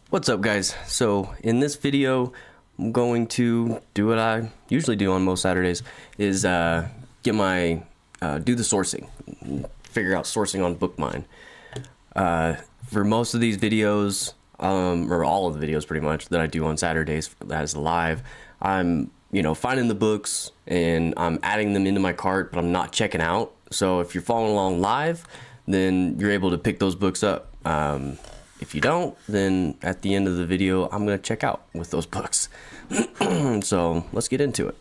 What's up, guys? So in this video I'm going to do what I usually do on most Saturdays, is get my do the sourcing, figure out sourcing on BookMine. For most of these videos, or all of the videos pretty much that I do on Saturdays as live, I'm finding the books and I'm adding them into my cart, but I'm not checking out. So if you're following along live, then you're able to pick those books up. If you don't, then at the end of the video, I'm going to check out with those books. So let's get into it.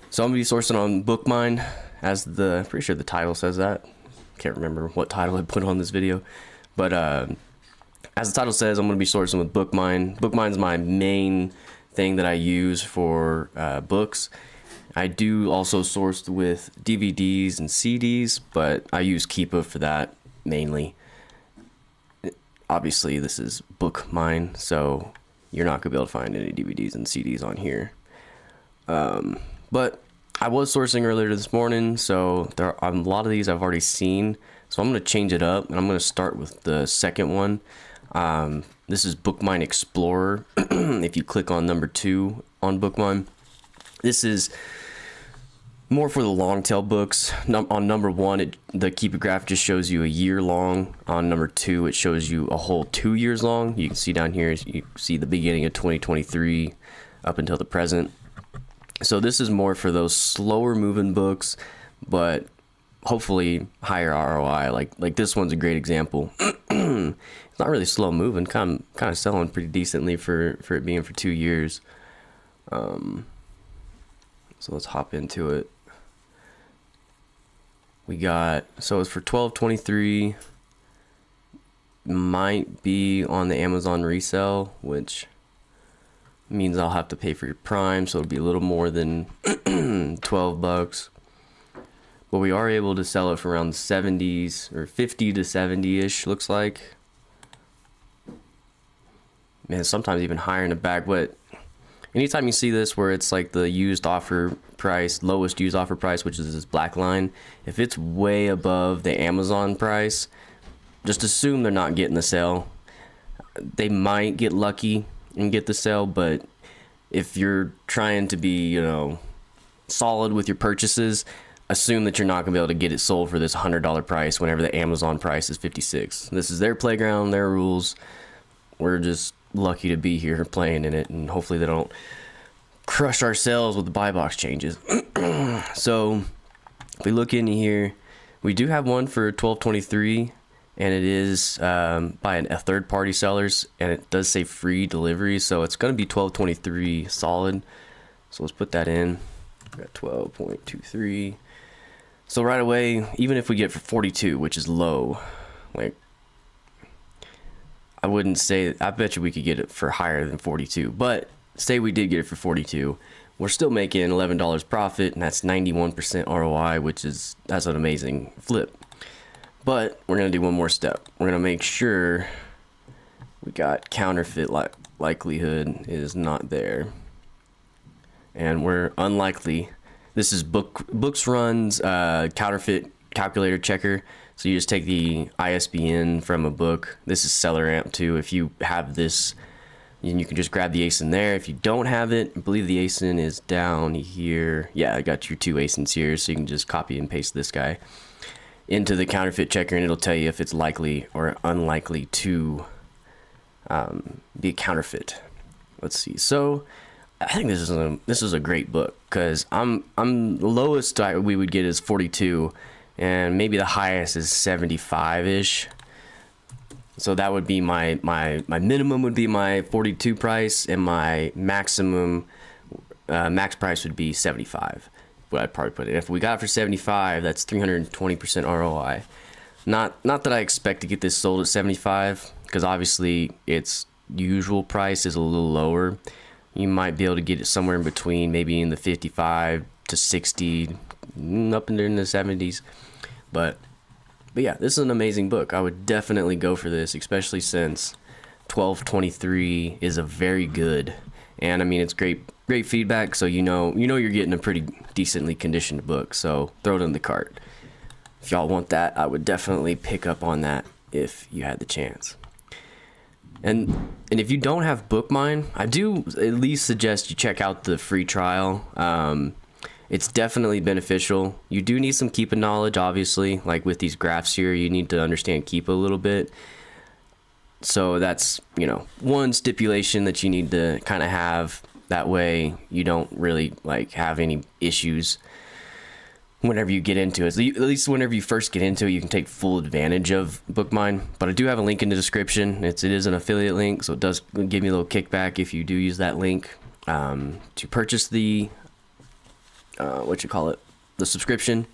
So I'm going to be sourcing on BookMine, as pretty sure the title says that. Can't remember what title I put on this video. But as the title says, I'm going to be sourcing with BookMine. BookMine's my main thing that I use for books. I do also source with DVDs and CDs, but I use Keepa for that mainly. Obviously, this is BookMine, so you're not gonna be able to find any DVDs and CDs on here. But I was sourcing earlier this morning, so there are a lot of these I've already seen. So I'm gonna change it up, and I'm gonna start with the second one. This is BookMine Explorer. If you click on number 2 on BookMine, this is more for the long tail books. On number 1, the Keepa graph just shows you a year long. On number 2, it shows you a whole 2 years long. You can see down here, you see the beginning of 2023 up until the present. So this is more for those slower moving books, but hopefully higher ROI. Like this one's a great example. It's not really slow moving, kind of selling pretty decently for it being for 2 years. So let's hop into it. We got, so it's for $12.23. Might be on the Amazon Resell, which means I'll have to pay for your Prime, so it'll be a little more than 12 bucks. But we are able to sell it for around the 70s, or 50 to 70-ish, looks like. Man, sometimes even higher in the back. But anytime you see this where it's like the used offer price, lowest used offer price, which is this black line, if it's way above the Amazon price, just assume they're not getting the sale. They might get lucky and get the sale, but if you're trying to be, solid with your purchases, assume that you're not gonna be able to get it sold for this $100 price whenever the Amazon price is $56. This is their playground, their rules. We're just lucky to be here playing in it, and hopefully they don't crush our sales with the buy box changes. So if we look in here, we do have one for $12.23, and it is by a third party sellers, and it does say free delivery, so it's going to be $12.23 solid. So let's put that in. We got 12.23. So right away, even if we get it for 42, which is low, like, I wouldn't say, I bet you we could get it for higher than 42, but say we did get it for 42, we're still making $11 profit, and that's 91% ROI, that's an amazing flip. But we're gonna do one more step. We're gonna make sure we got counterfeit likelihood is not there, and we're unlikely. This is Books Run's counterfeit calculator checker. So you just take the ISBN from a book. This is Seller Amp too. If you have this, you can just grab the ASIN there. If you don't have it, I believe the ASIN is down here. Yeah, I got your 2 ASINs here, so you can just copy and paste this guy into the counterfeit checker, and it'll tell you if it's likely or unlikely to be a counterfeit. Let's see. So I think this is a great book, because the lowest we would get is 42, and maybe the highest is 75-ish. So that would be my minimum would be my 42 price, and my maximum max price would be 75. But I'd probably put it. If we got it for 75, that's 320% ROI. Not that I expect to get this sold at 75, because obviously its usual price is a little lower. You might be able to get it somewhere in between, maybe in the 55 to 60, up in the 70s. But yeah, this is an amazing book. I would definitely go for this, especially since $12.23 is a very good, and I mean, it's great feedback, so you know you're getting a pretty decently conditioned book. So throw it in the cart. If y'all want that, I would definitely pick up on that if you had the chance. And if you don't have Bookmine, I do at least suggest you check out the free trial. It's definitely beneficial. You do need some Keepa knowledge, obviously. Like with these graphs here, you need to understand Keepa a little bit. So that's, you know, one stipulation that you need to kind of have. That way you don't really like have any issues whenever you get into it. At least whenever you first get into it, you can take full advantage of Bookmine. But I do have a link in the description. It is an affiliate link, so it does give me a little kickback if you do use that link to purchase the the subscription.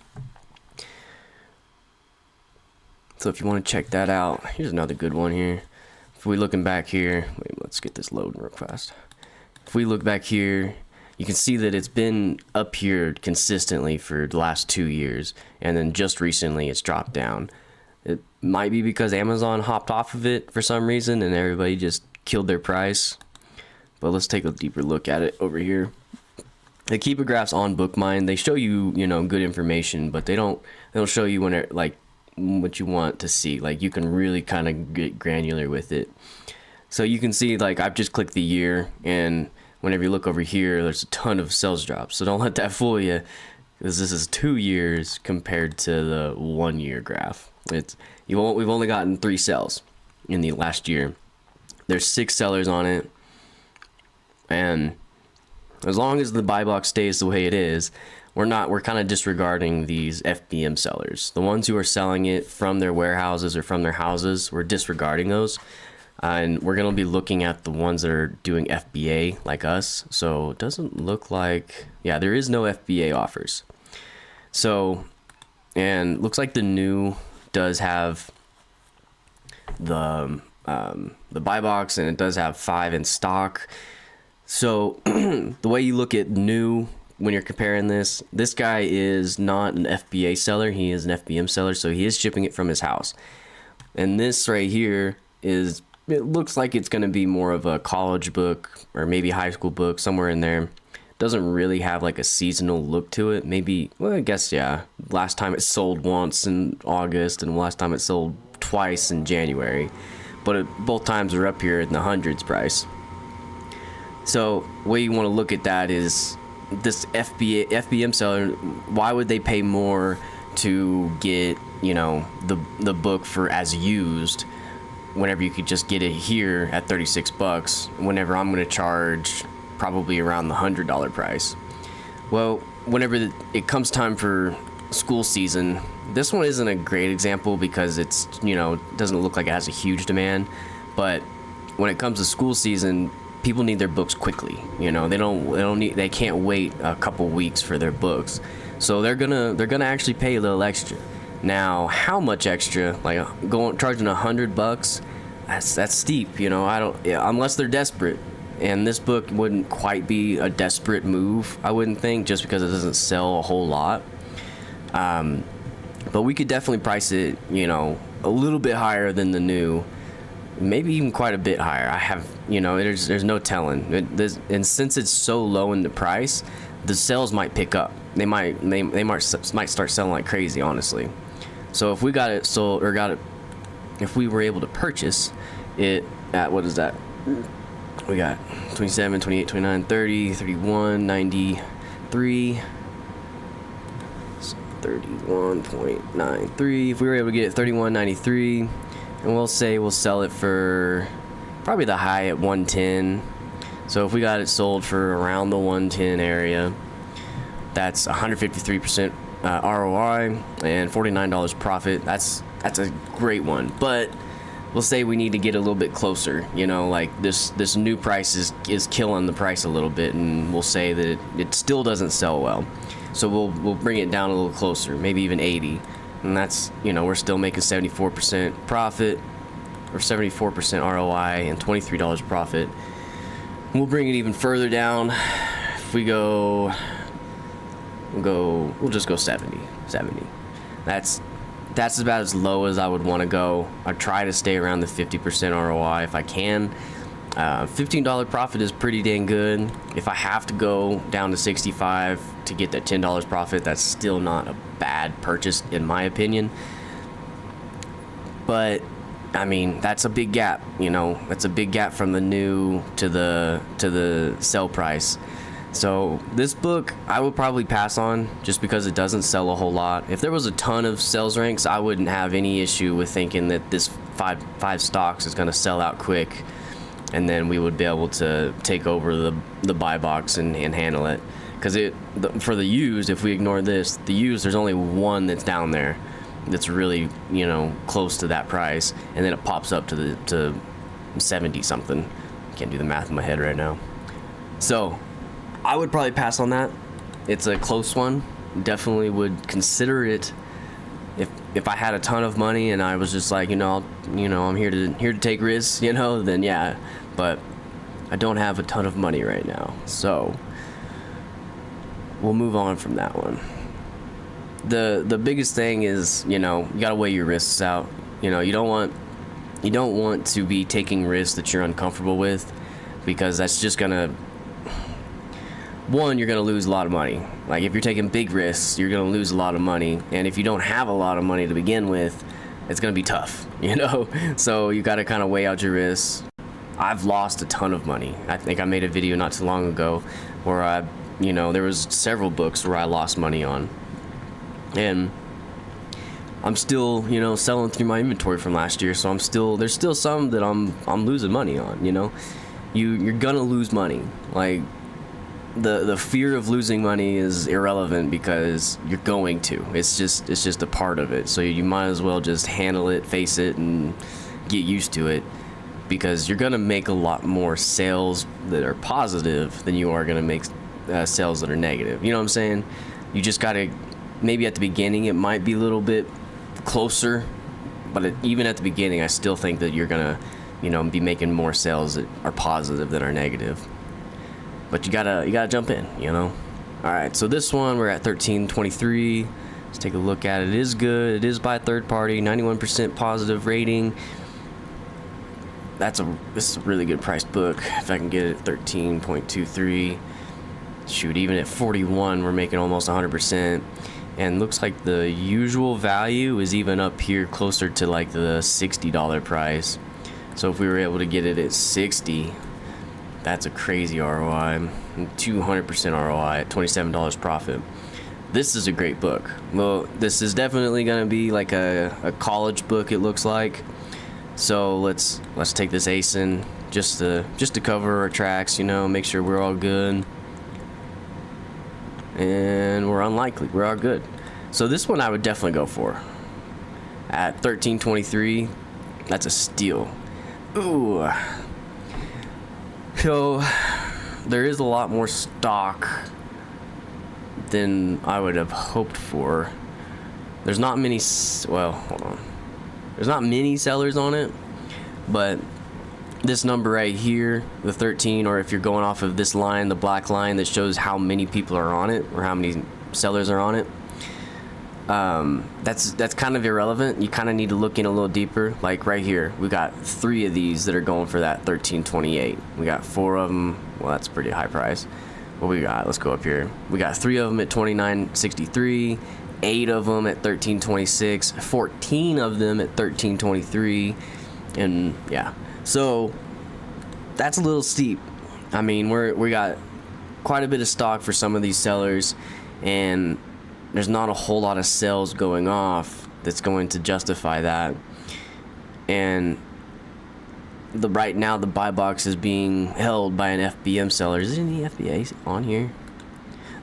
So if you want to check that out, here's another good one here. If we looking back here, wait, let's get this loading real fast. If we look back here, you can see that it's been up here consistently for the last 2 years, and then just recently it's dropped down. It might be because Amazon hopped off of it for some reason and everybody just killed their price. But let's take a deeper look at it over here. The Keepa graphs on Bookmine, they show you, you know, good information, but they don't show you when it, like what you want to see. Like you can really kind of get granular with it. So you can see, like, I've just clicked the year, and whenever you look over here, there's a ton of sales drops. So don't let that fool you, because this is 2 years compared to the 1 year graph. We've only gotten 3 sales in the last year. There's 6 sellers on it, and as long as the buy box stays the way it is, we're kind of disregarding these FBM sellers. The ones who are selling it from their warehouses or from their houses, we're disregarding those. And we're going to be looking at the ones that are doing FBA like us. So it doesn't look like, yeah, there is no FBA offers. So, and looks like the new does have the buy box, and it does have 5 in stock. So the way you look at new when you're comparing this guy is not an FBA seller. He is an FBM seller. So he is shipping it from his house. And this right here is, it looks like it's going to be more of a college book or maybe high school book, somewhere in there. Doesn't really have like a seasonal look to it. Maybe, well, I guess, yeah. Last time it sold once in August, and last time it sold twice in January. But both times are up here in the hundreds price. So the way you want to look at that is this FBM seller, why would they pay more to get, you know, the book for as used, whenever you could just get it here at 36 bucks, whenever I'm going to charge probably around the $100 price. Well, whenever it comes time for school season, this one isn't a great example because it's, you know, doesn't look like it has a huge demand. But when it comes to school season, people need their books quickly. You know, they can't wait a couple weeks for their books. So they're gonna actually pay a little extra. Now, how much extra? Like charging $100? That's steep. You know, unless they're desperate. And this book wouldn't quite be a desperate move, I wouldn't think, just because it doesn't sell a whole lot. But we could definitely price it, you know, a little bit higher than the new, maybe even quite a bit higher. I have, you know, there's no telling. And since it's so low in the price, the sales might pick up. They might start selling like crazy, honestly. So if we got it sold, or if we were able to purchase it at, what is that? We got 27, 28, 29, 30, 31, 93, 31.93. If we were able to get it 31.93, and we'll say we'll sell it for probably the high at 110. So if we got it sold for around the 110 area, that's 153% ROI and $49 profit. That's a great one. But we'll say we need to get a little bit closer. You know, like this new price is killing the price a little bit, and we'll say that it still doesn't sell well. So we'll bring it down a little closer, maybe even 80. And that's, you know, we're still making 74% profit, or 74% ROI and $23 profit. We'll bring it even further down. If we we'll just go 70. That's about as low as I would want to go. I try to stay around the 50% ROI if I can. $15 profit is pretty dang good. If I have to go down to 65 to get that $10 profit, that's still not a bad purchase in my opinion. But I mean, that's a big gap, you know. That's a big gap from the new to the sell price. So this book I would probably pass on just because it doesn't sell a whole lot. If there was a ton of sales ranks, I wouldn't have any issue with thinking that this five stocks is going to sell out quick, and then we would be able to take over the buy box and handle it. Because for the used, if we ignore this, the used, there's only one that's down there that's really, you know, close to that price, and then it pops up to 70 something. Can't do the math in my head right now. So I would probably pass on that. It's a close one. Definitely would consider it if I had a ton of money and I was just like, I'm here to take risks, then yeah. But I don't have a ton of money right now, so we'll move on from that one. The biggest thing is, you gotta weigh your risks out. You don't want to be taking risks that you're uncomfortable with, because that's just gonna, one, you're gonna lose a lot of money. Like, if you're taking big risks, you're gonna lose a lot of money, and if you don't have a lot of money to begin with, it's gonna be tough, So you gotta kind of weigh out your risks. I've lost a ton of money. I think I made a video not too long ago where there was several books where I lost money on. And I'm still, selling through my inventory from last year, so there's still some that I'm losing money on, You're gonna lose money. Like, the fear of losing money is irrelevant because you're going to. It's just a part of it. So you might as well just handle it, face it, and get used to it, because you're gonna make a lot more sales that are positive than you are gonna make sales that are negative. You know what I'm saying? You just gotta, maybe at the beginning it might be a little bit closer, but even at the beginning I still think that you're gonna be making more sales that are positive than are negative. But you gotta jump in, All right, so this one, we're at 1323. Let's take a look at it. It is good. It is by a third party, 91% positive rating. This is a really good priced book. If I can get it at 13.23. Shoot, even at 41, we're making almost 100%. And looks like the usual value is even up here closer to like the $60 price. So if we were able to get it at 60, that's a crazy ROI. 200% ROI at $27 profit. This is a great book. Well, this is definitely going to be like a college book, it looks like. So let's take this ASIN just to cover our tracks, make sure we're all good. And we're unlikely. We're all good. So this one I would definitely go for. At 1323, that's a steal. Ooh. So there is a lot more stock than I would have hoped for. There's not many, hold on. There's not many sellers on it, but this number right here, the 13, or if you're going off of this line, the black line that shows how many people are on it or how many sellers are on it, that's kind of irrelevant. You kind of need to look in a little deeper. Like right here, we got 3 of these that are going for that 1328. We got 4 of them. Well, that's a pretty high price. What we got? Let's go up here. We got 3 of them at 2963, 8 of them at 1326, 14 of them at 1323, and yeah. So that's a little steep. I mean, we got quite a bit of stock for some of these sellers, and there's not a whole lot of sales going off that's going to justify that. And right now the buy box is being held by an FBM seller. Is there any FBAs on here?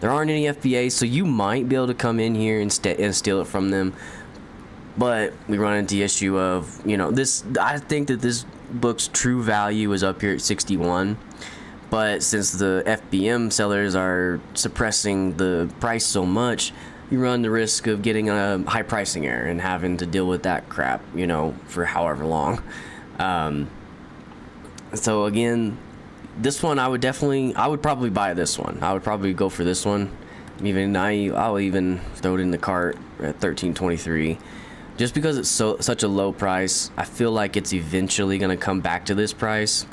There aren't any FBAs, so you might be able to come in here and steal it from them. But we run into the issue of, this. I think that this book's true value is up here at 61, but since the FBM sellers are suppressing the price so much, you run the risk of getting a high pricing error and having to deal with that crap, for however long. So again, this one I would probably buy this one. I would probably go for this one. I'll even throw it in the cart at 1323. Just because it's such a low price, I feel like it's eventually going to come back to this price.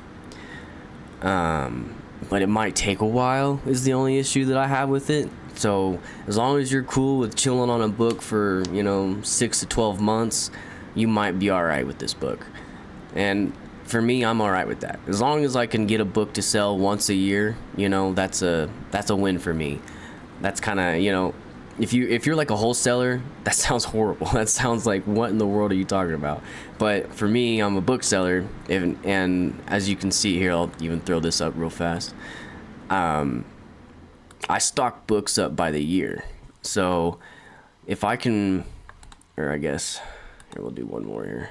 But it might take a while is the only issue that I have with it. So as long as you're cool with chilling on a book for, 6 to 12 months, you might be all right with this book. And for me, I'm all right with that. As long as I can get a book to sell once a year, you know, that's a win for me. That's kind of, you know, if you're like a wholesaler, that sounds horrible. That sounds like, what in the world are you talking about? But for me, I'm a bookseller, and as you can see here, I'll even throw this up real fast. I stock books up by the year. So if I can, or I guess, here, we'll do one more here.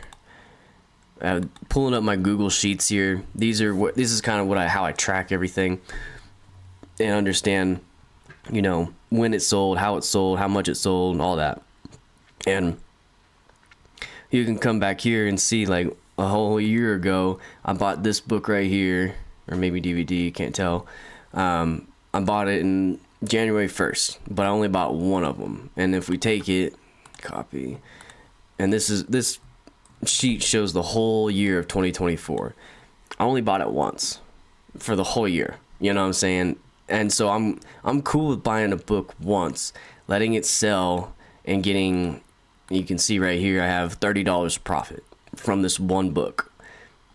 Pulling up my Google Sheets here. This is kind of how I track everything and understand, you know, when it sold, how much it sold, and all that. And you can come back here and see, like, a whole year ago, I bought this book right here, or maybe DVD, can't tell. I bought it in January 1st, but I only bought one of them. And if we take it, copy, and this sheet shows the whole year of 2024. I only bought it once for the whole year. You know what I'm saying? And so I'm cool with buying a book once, letting it sell, and getting, you can see right here, I have $30 profit from this one book.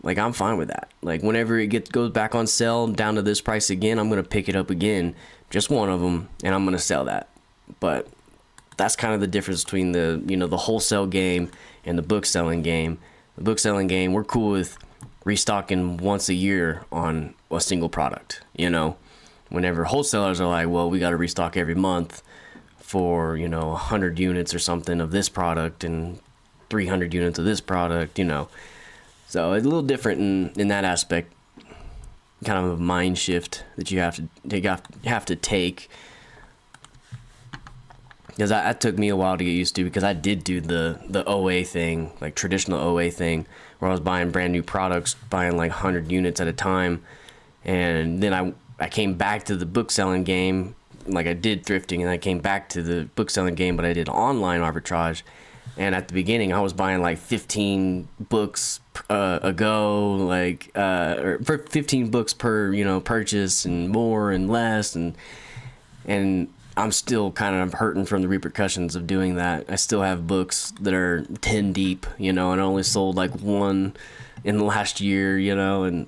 Like, I'm fine with that. Like, whenever it goes back on sale down to this price again, I'm going to pick it up again, just one of them, and I'm going to sell that. But that's kind of the difference between the, you know, the wholesale game and the book selling game. The book selling game, we're cool with restocking once a year on a single product, you know. Whenever wholesalers are like, well, we got to restock every month for, you know, 100 units or something of this product and 300 units of this product, you know. So it's a little different in that aspect, kind of a mind shift that you have to take. Because that took me a while to get used to, because I did do the OA thing, like traditional OA thing, where I was buying brand new products, buying like 100 units at a time. And then I came back to the book selling game, like I did thrifting, and I came back to the book selling game, but I did online arbitrage. And at the beginning, I was buying like 15 books a go, like or 15 books per, you know, purchase, and more and less, and I'm still kind of hurting from the repercussions of doing that. I still have books that are 10 deep, you know, and I only sold like one in the last year, you know, and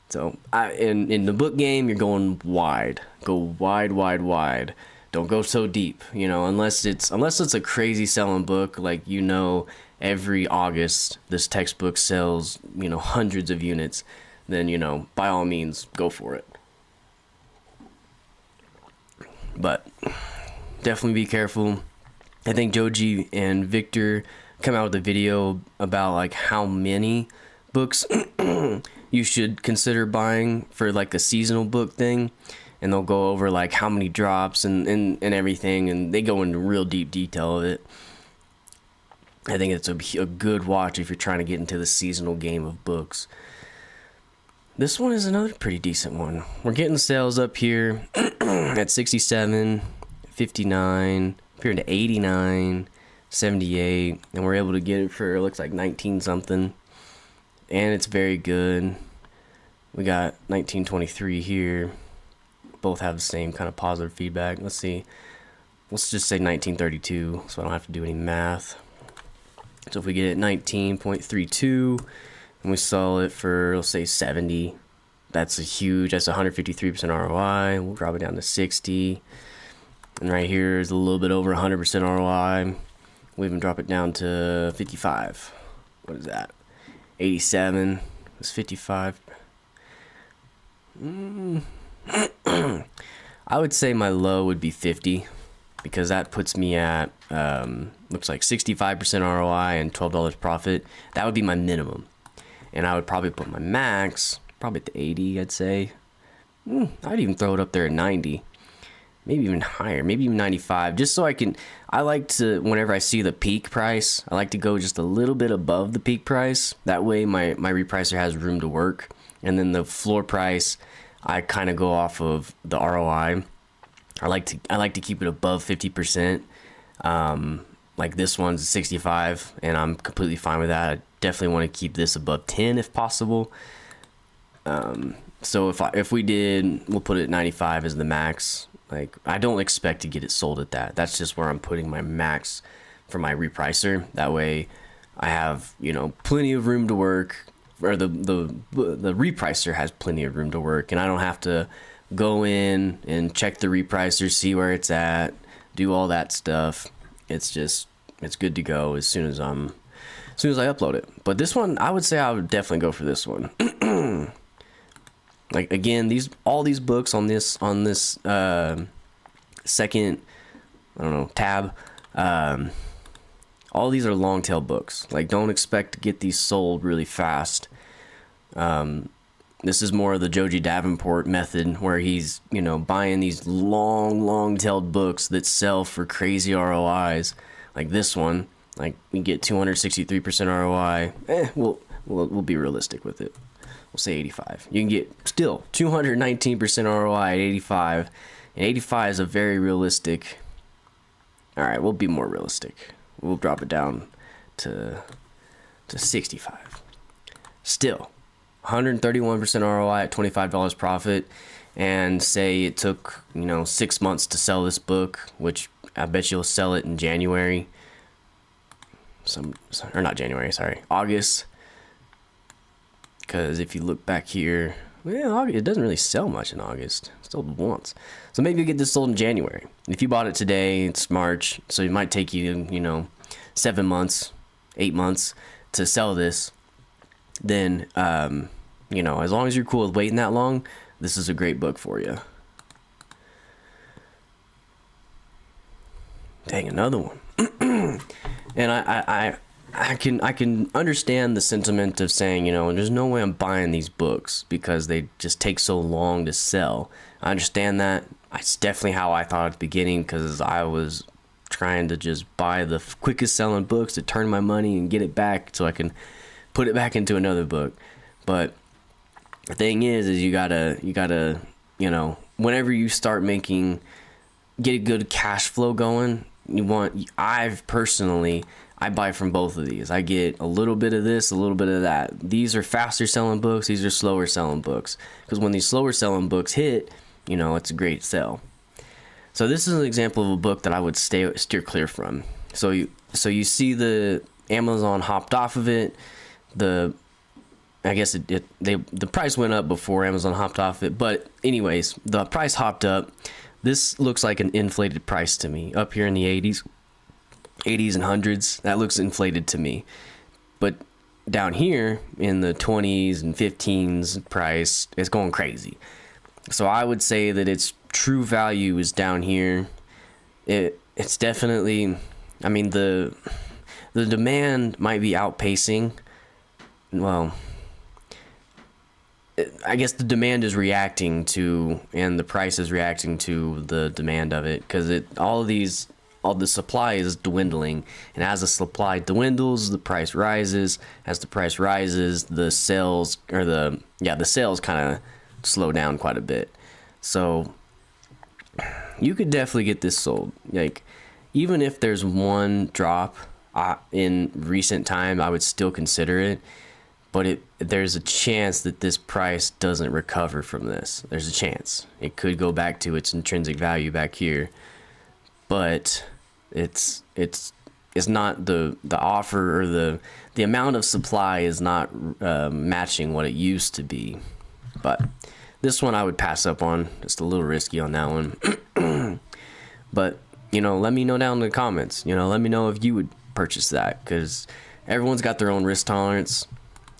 so in the book game, you're going wide, go wide. Don't go so deep, you know, unless it's a crazy selling book, like, you know, every August this textbook sells, you know, hundreds of units, then, you know, by all means, go for it. But definitely be careful. I think Joji and Victor come out with a video about like how many books you should consider buying for like a seasonal book thing. And they'll go over like how many drops and everything, and they go into real deep detail of it. I think it's a good watch if you're trying to get into the seasonal game of books. This one is another pretty decent one. We're getting sales up here at 67, 59, up here to 89, 78, and we're able to get it for, it looks like 19 something, and it's very good. We got 1923 here. Both have the same kind of positive feedback. Let's see. Let's just say 1932, so I don't have to do any math. So if we get it 19.32 and we sell it for, let's say 70, that's 153% ROI. We'll drop it down to 60. And right here is a little bit over 100% ROI. We'll even drop it down to 55. What is that? 87. It's 55. I would say my low would be 50, because that puts me at looks like 65% ROI and $12 profit. That would be my minimum, and I would probably put my max probably at the 80. I'd say I'd even throw it up there at 90, maybe even higher, maybe even 95, just so I like to, whenever I see the peak price, I like to go just a little bit above the peak price. That way my repricer has room to work, and then the floor price, I kind of go off of the ROI. I like to keep it above 50%. Like this one's 65, and I'm completely fine with that. I definitely want to keep this above 10 if possible. So if we did, we'll put it at 95 as the max. Like, I don't expect to get it sold at that. That's just where I'm putting my max for my repricer. That way I have, you know, plenty of room to work, or the repricer has plenty of room to work, and I don't have to go in and check the repricer, see where it's at, do all that stuff. It's good to go as soon as I upload it. But this one, I would say I would definitely go for this one. Like, again, all these books on this second, I don't know, tab, all these are long tail books. Like, don't expect to get these sold really fast. This is more of the Joji Davenport method, where he's, you know, buying these long tailed books that sell for crazy ROIs. Like this one, like, we get 263% ROI. We'll be realistic with it. We'll say 85. You can get still 219% ROI at 85, and 85 is a very realistic. All right, we'll be more realistic. We'll drop it down to 65. Still, 131% ROI at $25 profit, and say it took, you know, 6 months to sell this book, which I bet you'll sell it in January. August. Because if you look back here, well, it doesn't really sell much in August. It sold once. So maybe you get this sold in January. If you bought it today, it's March, so it might take you, you know, 7 months, 8 months to sell this. Then, you know, as long as you're cool with waiting that long, this is a great book for you. Dang, another one. And I can understand the sentiment of saying, you know, there's no way I'm buying these books because they just take so long to sell. I understand that. It's definitely how I thought at the beginning, because I was trying to just buy the quickest selling books to turn my money and get it back so I can put it back into another book. But the thing is you gotta, you know, whenever you start get a good cash flow going, I buy from both of these. I get a little bit of this, a little bit of that. These are faster selling books. These are slower selling books. Because when these slower selling books hit, you know, it's a great sell. So this is an example of a book that I would steer clear from. So you see the Amazon hopped off of it. The price went up before Amazon hopped off it. But anyways, the price hopped up. This looks like an inflated price to me. Up here in the 80s and hundreds, that looks inflated to me. But down here in the 20s and 15s price, it's going crazy. So I would say that its true value is down here. It's definitely, I mean, the demand might be outpacing. Well, I guess the demand is reacting to, and the price is reacting to the demand of it, because all the supply is dwindling, and as the supply dwindles, the price rises. As the price rises, the sales kind of slow down quite a bit. So you could definitely get this sold. Like, even if there's one drop in recent time, I would still consider it. But there's a chance that this price doesn't recover from this. There's a chance. It could go back to its intrinsic value back here. But it's not the offer, or the amount of supply is not matching what it used to be. But this one I would pass up on. Just a little risky on that one. But, you know, let me know down in the comments. You know, let me know if you would purchase that, because everyone's got their own risk tolerance.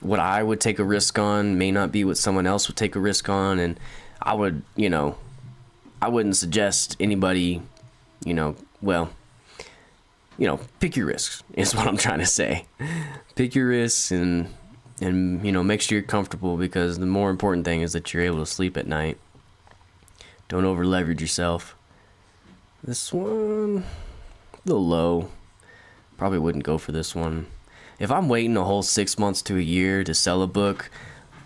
What I would take a risk on may not be what someone else would take a risk on, and I would, you know, I wouldn't suggest anybody, you know, well, you know, pick your risks is what I'm trying to say. Pick your risks and you know, make sure you're comfortable, because the more important thing is that you're able to sleep at night. Don't over leverage yourself. This one, a little low. Probably wouldn't go for this one. If I'm waiting a whole 6 months to a year to sell a book,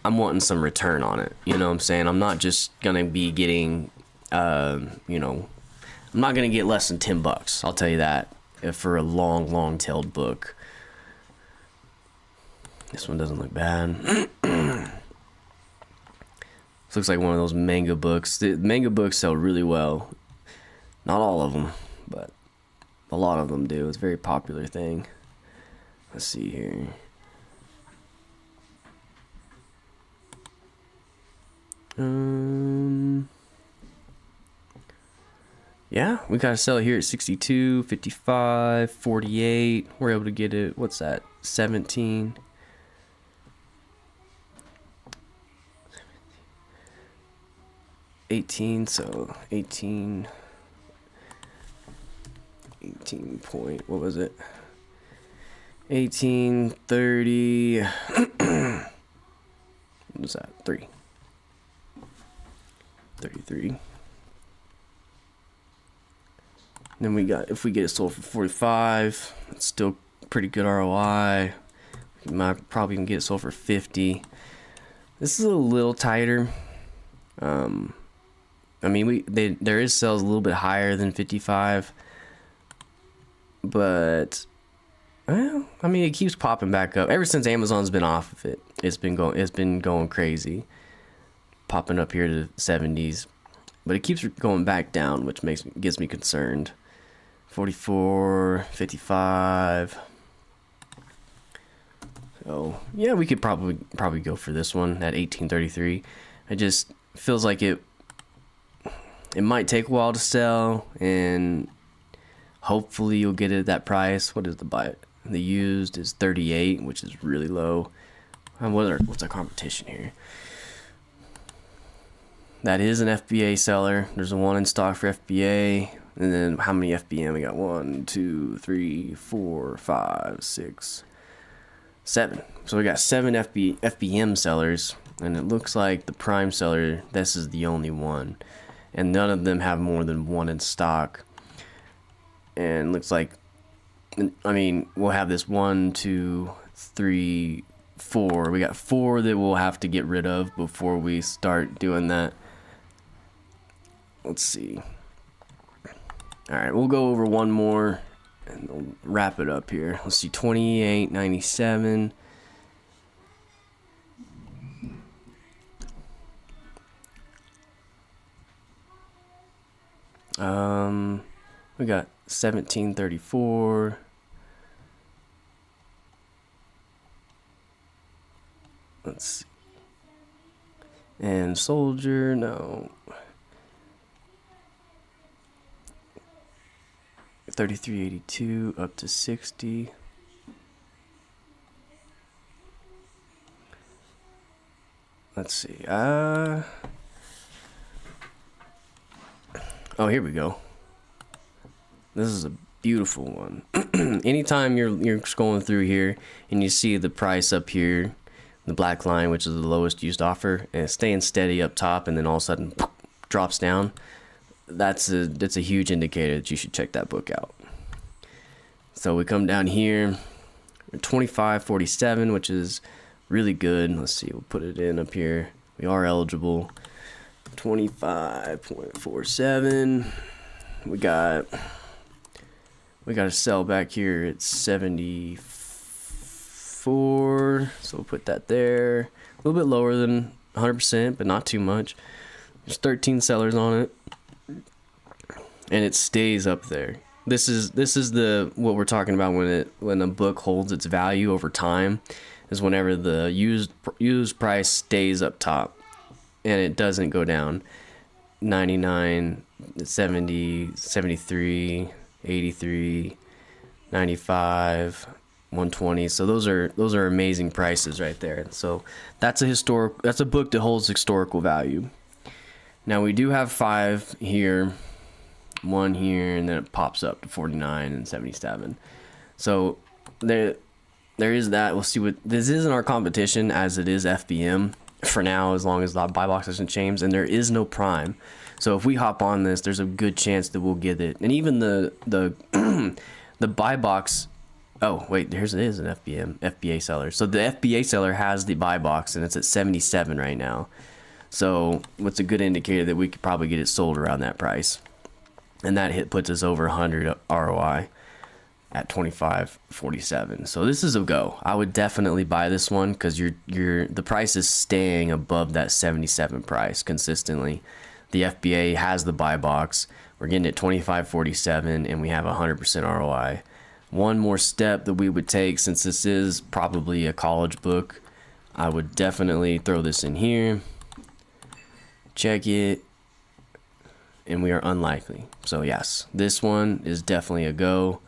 I'm wanting some return on it. You know what I'm saying? I'm not just gonna be getting, you know, I'm not gonna get less than $10. I'll tell you that, for a long-tailed book. This one doesn't look bad. This looks like one of those manga books. The manga books sell really well. Not all of them, but A lot of them do. It's a very popular thing. Let's see here. Yeah, we gotta sell it here at 62, 55, 48. We're able to get it. What's that? 17. 18. So 18. 18 point. What was it? 18, 30. What was that? 3. 33. Then we got, if we get it sold for 45, it's still pretty good ROI. We might probably even get it sold for 50. This is a little tighter. I mean, there is sales a little bit higher than 55, but well, I mean, it keeps popping back up ever since Amazon's been off of it. It's been going crazy, popping up here to the 70s, but it keeps going back down, which gets me concerned. 44, 55. So yeah, we could probably go for this one at 1833. It just feels like it might take a while to sell, and hopefully you'll get it at that price. What is the used is 38, which is really low. What's our competition here? That is an FBA seller. There's a one in stock for FBA. And then how many FBM? We got 1, 2, 3, 4, 5, 6, 7. So we got 7 FBM sellers, and it looks like the prime seller, this is the only one, and none of them have more than one in stock. And looks like, I mean, we'll have this 1, 2, 3, 4. We got 4 that we'll have to get rid of before we start doing that. Let's see. All right, we'll go over one more and we'll wrap it up here. Let's see, 28.97. We got 17.34. Let's see. And soldier, no. 33.82 up to 60. Let's see. Oh, here we go. This is a beautiful one. Anytime you're scrolling through here and you see the price up here, the black line, which is the lowest used offer, and it's staying steady up top, and then all of a sudden drops down, that's a huge indicator that you should check that book out. So we come down here, 25.47, which is really good. Let's see, we'll put it in up here. We are eligible. 25.47. We got to sell back here at 74. So we'll put that there. A little bit lower than 100%, but not too much. There's 13 sellers on it, and it stays up there. This is what we're talking about when a book holds its value over time, is whenever the used price stays up top and it doesn't go down. 99, 70, 73, 83, 95, 120. So those are amazing prices right there. So that's a book that holds historical value. Now we do have 5 here, 1 here, and then it pops up to 49 and 77. So there is that. We'll see what this isn't our competition, as it is FBM for now, as long as the buy box doesn't change, and there is no prime. So if we hop on this, there's a good chance that we'll get it. And even the the buy box. Oh wait, it is an FBA seller. So the FBA seller has the buy box, and it's at 77 right now. So what's a good indicator that we could probably get it sold around that price, and that puts us over 100 ROI at 25.47. So this is a go. I would definitely buy this one, because the price is staying above that 77 price consistently. The FBA has the buy box. We're getting it 25.47 and we have 100% ROI. One more step that we would take, since this is probably a college book, I would definitely throw this in here, check it, and we are unlikely. So yes, this one is definitely a go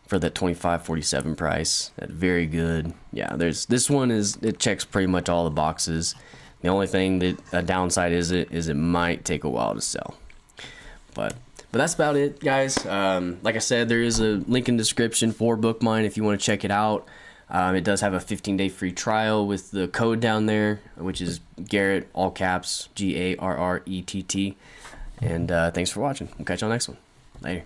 for that 25.47 price. That very good. Yeah, this one it checks pretty much all the boxes. The only thing that a downside is it might take a while to sell. But that's about it, guys. Like I said, there is a link in the description for Bookmine if you want to check it out. It does have a 15-day free trial with the code down there, which is Garrett, all caps, GARRETT. And thanks for watching. We'll catch you on the next one. Later.